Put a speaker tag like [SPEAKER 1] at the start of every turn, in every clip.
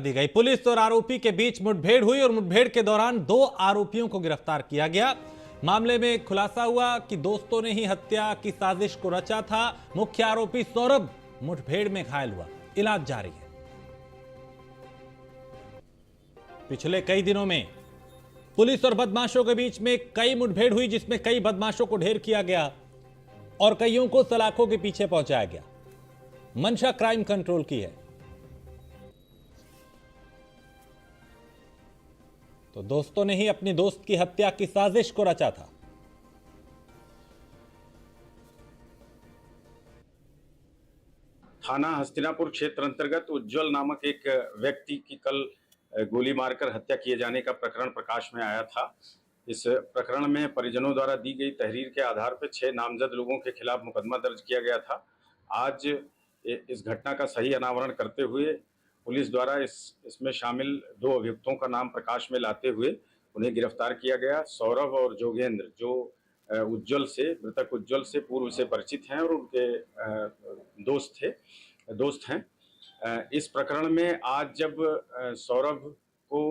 [SPEAKER 1] दी गई। पुलिस और आरोपी के बीच मुठभेड़ हुई और मुठभेड़ के दौरान 2 आरोपियों को गिरफ्तार किया गया। मामले में खुलासा हुआ कि दोस्तों ने ही हत्या की साजिश को रचा था। मुख्य आरोपी सौरभ मुठभेड़ में घायल हुआ, इलाज जारी है। पिछले कई दिनों में पुलिस और बदमाशों के बीच में कई मुठभेड़ हुई, जिसमें कई बदमाशों को ढेर किया गया और कईयों को सलाखों के पीछे पहुंचाया गया। मंशा क्राइम कंट्रोल की है। तो दोस्तों ने ही अपनी दोस्त की हत्या की साजिश को रचा था।
[SPEAKER 2] थाना हस्तिनापुर क्षेत्र अंतर्गत उज्जवल नामक एक व्यक्ति की कल गोली मारकर हत्या किए जाने का प्रकरण प्रकाश में आया था। इस प्रकरण में परिजनों द्वारा दी गई तहरीर के आधार पर 6 नामजद लोगों के खिलाफ मुकदमा दर्ज किया गया था। आज इस घटना का सही अनावरण करते हुए पुलिस द्वारा इसमें शामिल 2 अभियुक्तों का नाम प्रकाश में लाते हुए उन्हें गिरफ्तार किया गया। सौरभ और जोगेंद्र जो मृतक उज्जवल से पूर्व से परिचित हैं और उनके दोस्त हैं। इस प्रकरण में आज जब सौरभ को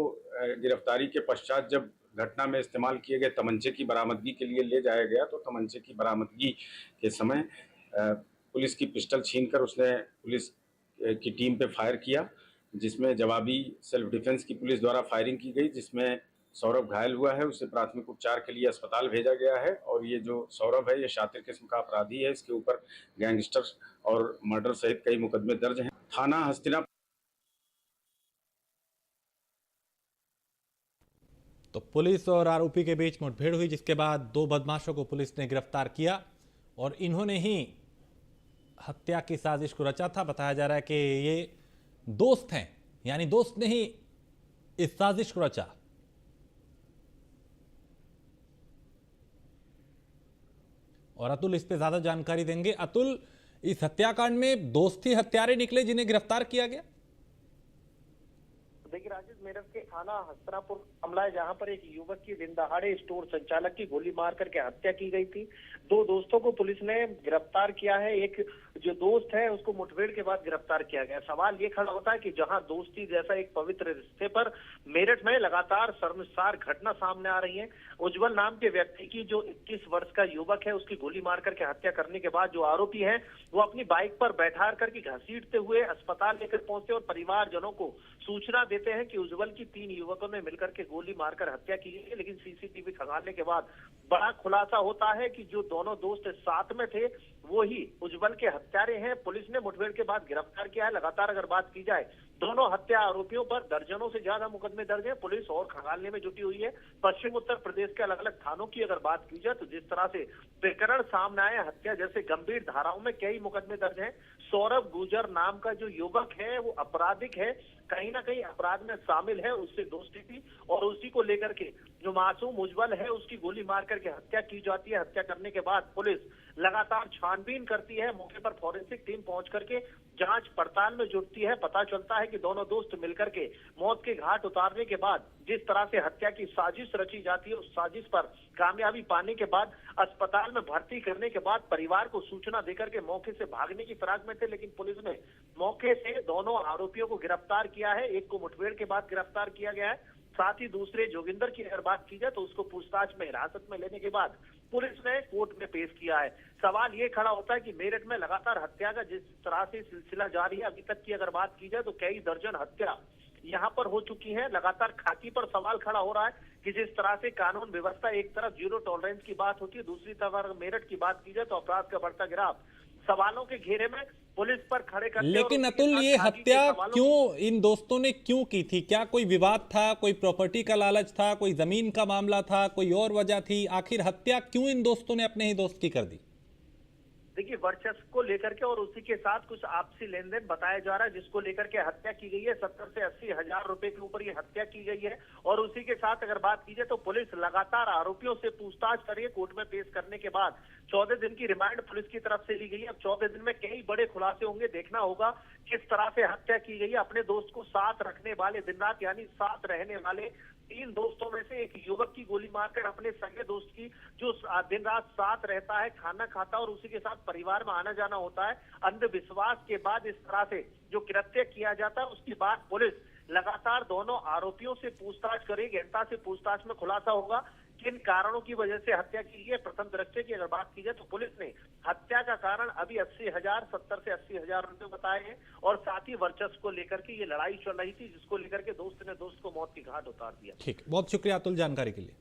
[SPEAKER 2] गिरफ्तारी के पश्चात जब घटना में इस्तेमाल किए गए तमंचे की बरामदगी के लिए ले जाया गया, तो तमंचे की बरामदगी के समय पुलिस की पिस्टल छीनकर उसने पुलिस की टीम पे फायर किया, जिसमें जवाबी सेल्फ डिफेंस की पुलिस द्वारा फायरिंग की गई, जिसमें सौरभ घायल हुआ है। उसे प्राथमिक उपचार के लिए अस्पताल भेजा गया है। और ये जो सौरभ है, ये शातिर किस्म का अपराधी है। इसके ऊपर गैंगस्टर और मर्डर सहित कई मुकदमे दर्ज हैं। थाना हस्तिनापुर।
[SPEAKER 1] तो पुलिस और आरोपी के बीच मुठभेड़ हुई, जिसके बाद 2 बदमाशों को पुलिस ने गिरफ्तार किया और इन्होंने ही हत्या की साजिश को रचा था। बताया जा रहा है कि ये दोस्त हैं, यानी दोस्त ने ही इस साजिश को रचा। और अतुल इस पे ज्यादा जानकारी देंगे। अतुल, इस हत्याकांड में दोस्त ही हत्यारे निकले जिन्हें गिरफ्तार किया गया?
[SPEAKER 3] देखिए राजेश, मेरठ के थाना हस्तिनापुर मामला है, जहां पर एक युवक की दिन दहाड़े स्टोर संचालक की गोली मार करके हत्या की गई थी। 2 दोस्तों को पुलिस ने गिरफ्तार किया है। एक जो दोस्त है उसको मुठभेड़ के बाद गिरफ्तार किया गया। सवाल ये खड़ा होता है कि जहां दोस्ती जैसा एक पवित्र रिश्ते पर मेरठ में लगातार शर्मसार घटना सामने आ रही है। उज्जवल नाम के व्यक्ति की, जो 21 वर्ष का युवक है, उसकी गोली मार करके हत्या करने के बाद जो आरोपी है वो अपनी बाइक पर बैठा करके घसीटते हुए अस्पताल लेकर पहुंचे और परिवारजनों को सूचना देते हैं कि उज्जवल की 3 युवकों ने मिलकर के गोली मारकर हत्या की है। लेकिन सीसीटीवी खंगालने के बाद बड़ा खुलासा होता है कि जो दोनों दोस्त साथ में थे वो ही उज्जवल के हत्यारे हैं। पुलिस ने मुठभेड़ के बाद गिरफ्तार किया है। लगातार अगर बात की जाए, दोनों हत्या आरोपियों पर दर्जनों से ज्यादा मुकदमे दर्ज हैं। पुलिस और खंगालने में जुटी हुई है। पश्चिम उत्तर प्रदेश के अलग अलग थानों की अगर बात की जाए तो जिस तरह से प्रकरण सामने आए, हत्या जैसे गंभीर धाराओं में कई मुकदमे दर्ज हैं। सौरभ गुजर नाम का जो युवक है वो आपराधिक है, कहीं ना कहीं अपराध में शामिल है, उससे दोस्ती थी और उसी को लेकर के जो मासूम उज्जवल है उसकी गोली मार करके हत्या की जाती है। हत्या करने के बाद पुलिस लगातार छानबीन करती है। मौके पर फॉरेंसिक टीम पहुंच करके जांच पड़ताल में जुटती है। पता चलता है कि दोनों दोस्त मिलकर के मौत के घाट उतारने के बाद जिस तरह से हत्या की साजिश रची जाती है, उस साजिश पर कामयाबी पाने के बाद अस्पताल में भर्ती करने के बाद परिवार को सूचना देकर के मौके से भागने की फिराक में थे। लेकिन पुलिस ने मौके से दोनों आरोपियों को गिरफ्तार किया है। एक को मुठभेड़ के बाद गिरफ्तार किया गया है। साथ ही दूसरे जोगिंदर की अगर बात की जाए तो उसको पूछताछ में हिरासत में लेने के बाद पुलिस ने कोर्ट में पेश किया है। सवाल ये खड़ा होता है कि मेरठ में लगातार हत्या का जिस तरह से सिलसिला जारी है, अभी तक की अगर बात की जाए तो कई दर्जन हत्या यहाँ पर हो चुकी है। लगातार खाकी पर सवाल खड़ा हो रहा है कि जिस तरह से कानून व्यवस्था एक तरफ 0 टॉलरेंस की बात होती है, दूसरी तरफ अगर मेरठ की बात की जाए तो अपराध का बढ़ता गिराव सवालों के घेरे में पुलिस पर खड़े करते।
[SPEAKER 1] लेकिन अतुल, ये हत्या क्यों इन दोस्तों ने क्यों की थी? क्या कोई विवाद था, कोई प्रॉपर्टी का लालच था, कोई जमीन का मामला था, कोई और वजह थी? आखिर हत्या क्यों इन दोस्तों ने अपने ही दोस्त की कर दी?
[SPEAKER 3] देखिए, वर्चस्व को लेकर के और उसी के साथ कुछ आपसी लेन देन बताया जा रहा है, जिसको लेकर के हत्या की गई है। 70 से 80 हजार रुपए के ऊपर ये हत्या की गई है। और उसी के साथ अगर बात की जाए तो पुलिस लगातार आरोपियों से पूछताछ कर रही है। कोर्ट में पेश करने के बाद 14 दिन की रिमांड पुलिस की तरफ से ली गई है। अब 14 दिन में कई बड़े खुलासे होंगे। देखना होगा किस तरह से हत्या की गई है। अपने दोस्त को साथ रखने वाले, दिन रात यानी साथ रहने वाले 3 दोस्तों में से एक युवक की गोली मारकर अपने सगे दोस्त की, जो दिन रात साथ रहता है, खाना खाता और उसी के साथ परिवार में आना जाना होता है, अंधविश्वास के बाद इस तरह से जो कृत्य किया जाता है, उसके बाद पुलिस लगातार दोनों आरोपियों से पूछताछ करेगी। गहनता से पूछताछ में खुलासा होगा किन कारणों की वजह से हत्या की है। प्रथम दृष्टया की अगर बात की जाए तो पुलिस ने हत्या का कारण अभी 80,000, 70 से 80,000 रुपए बताए हैं और साथ ही वर्चस्व को लेकर के ये लड़ाई चल रही थी, जिसको लेकर के दोस्त ने दोस्त को मौत की घाट उतार दिया।
[SPEAKER 1] ठीक, बहुत शुक्रिया अतुल जानकारी के लिए।